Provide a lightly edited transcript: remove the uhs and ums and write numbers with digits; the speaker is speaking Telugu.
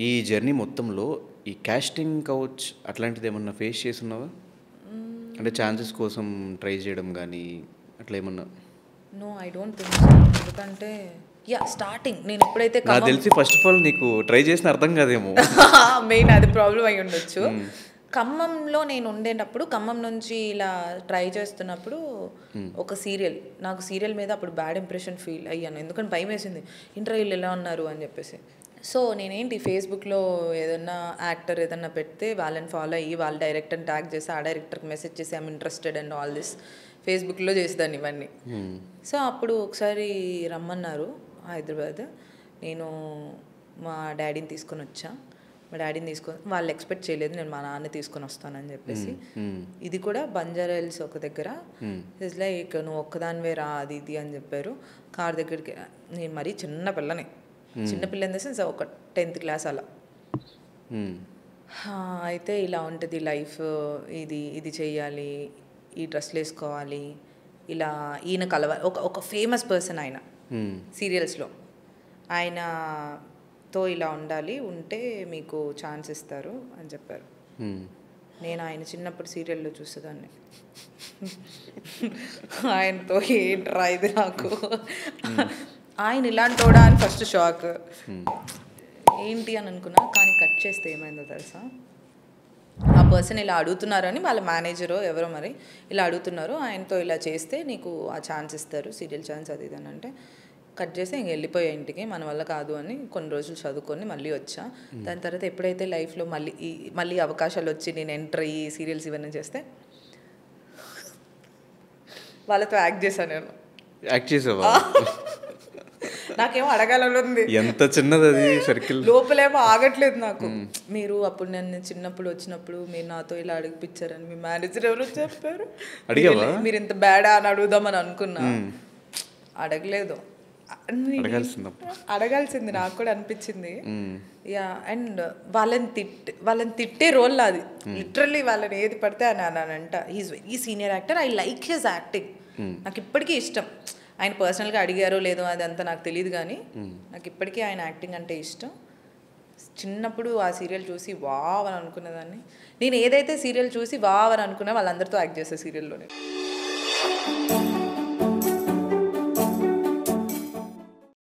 ఈ జర్నీ మొత్తంలో ఈ కాస్టింగ్ కౌచ్ అట్లాంటిదేమన్నా ఫేస్ చేసున్నావా? అంటే ఛాన్సెస్ కోసం ట్రై చేయడం గానీ అట్లా ఏమన్నా? No, I don't think so. ఎందుకంటే స్టార్టింగ్ నేను ఎప్పుడైతే నాకు తెలిసి ఫస్ట్ ఆఫ్ ఆల్ నీకు ట్రై చేసిన అర్థం కాదేమో. మెయిన్ అది ప్రాబ్లం అయి ఉండొచ్చు. ఖమ్మంలో నేను ఉండేటప్పుడు, ఖమ్మం నుంచి ఇలా ట్రై చేస్తున్నప్పుడు ఒక సీరియల్, నాకు సీరియల్ మీద అప్పుడు బ్యాడ్ ఇంప్రెషన్ ఫీల్ అయ్యాను. ఎందుకంటే భయం వేసింది, ఇంటర్వ్యూలు ఎలా ఉన్నారు అని చెప్పేసి. సో నేనేంటి ఫేస్బుక్లో ఏదన్నా యాక్టర్ ఏదన్నా పెడితే వాళ్ళని ఫాలో అయ్యి వాళ్ళ డైరెక్టర్ని ట్యాగ్ చేసి ఆ డైరెక్టర్కి మెసేజ్ చేసి I'm interested and all this ఫేస్బుక్లో చేసేదాన్ని ఇవన్నీ. సో అప్పుడు ఒకసారి రమ్మన్నారు హైదరాబాద్. నేను మా డాడీని తీసుకొని వచ్చా. మా డాడీని తీసుకొని, వాళ్ళు ఎక్స్పెక్ట్ చేయలేదు నేను మా నాన్న తీసుకొని వస్తానని చెప్పేసి. ఇది కూడా బంజారా హిల్స్ ఒక దగ్గర. ఇట్స్ లైక్ నువ్వు ఒక్కదానివే రా అది ఇది అని చెప్పారు. కార్ దగ్గరికి నేను మరీ చిన్న పిల్లని, చిన్నపిల్ల ఇన్ ద సెన్స్ ఒక 10th క్లాస్ అలా. అయితే ఇలా ఉంటుంది లైఫ్, ఇది ఇది చెయ్యాలి, ఈ డ్రెస్లు వేసుకోవాలి, ఇలా ఈయన కలవాలి. ఒక ఫేమస్ పర్సన్ ఆయన సీరియల్స్లో, ఆయనతో ఇలా ఉండాలి, ఉంటే మీకు ఛాన్స్ ఇస్తారు అని చెప్పారు. నేను ఆయన చిన్నప్పుడు సీరియల్లో చూసేదాన్ని. ఆయనతో ఏంట్రా ఇది నాకు, ఆయన ఇలాంటోడా అని ఫస్ట్ షాక్, ఏంటి అని అనుకున్నా. కానీ కట్ చేస్తే ఏమైందో తెలుసా, ఆ పర్సన్ ఇలా అడుగుతున్నారని వాళ్ళ మేనేజరో ఎవరో మరి ఇలా అడుగుతున్నారు, ఆయనతో ఇలా చేస్తే నీకు ఆ ఛాన్స్ ఇస్తారు, సీరియల్ ఛాన్స్ అది ఇది అని అంటే కట్ చేసి ఇంక వెళ్ళిపోయా ఇంటికి. మన వల్ల కాదు అని కొన్ని రోజులు చదువుకొని మళ్ళీ వచ్చా. దాని తర్వాత ఎప్పుడైతే లైఫ్లో మళ్ళీ అవకాశాలు వచ్చి నేను ఎంటర్ అయ్యి సీరియల్స్ ఇవన్నీ చేస్తే వాళ్ళతో యాక్ట్ చేశాను. నేను యాక్ట్ చేసావా? నాకేమో అడగాలని ఉంది, ఎంత చిన్నది అది సర్కిల్, లోపలేమో ఆగట్లేదు నాకు. మీరు అప్పుడు నేను చిన్నప్పుడు వచ్చినప్పుడు మీరు నాతో ఇలా అడిగిపించారని మీ మేనేజర్ ఎవరో చెప్పారు. అడిగావా? మీరు ఇంత బ్యాడా అని అడుగుదామని అనుకున్నా, అడగలేదు. అడగాల్సింది నాకు కూడా అనిపించింది. అండ్ వాళ్ళని తిట్టే రోల్ అది, లిటరల్లీ వాళ్ళని ఏది పడితే అని అనంట. He is very senior actor, I like his acting, నాకు ఇప్పటికీ ఇష్టం. ఆయన పర్సనల్గా అడిగారో లేదో అదంతా నాకు తెలియదు, కానీ నాకు ఇప్పటికీ ఆయన యాక్టింగ్ అంటే ఇష్టం. చిన్నప్పుడు ఆ సీరియల్ చూసి వావ్ అని అనుకునేదాన్ని. నేను ఏదైతే సీరియల్ చూసి వావ్ అని అనుకున్నా వాళ్ళందరితో యాక్ట్ చేసే సీరియల్లోనే.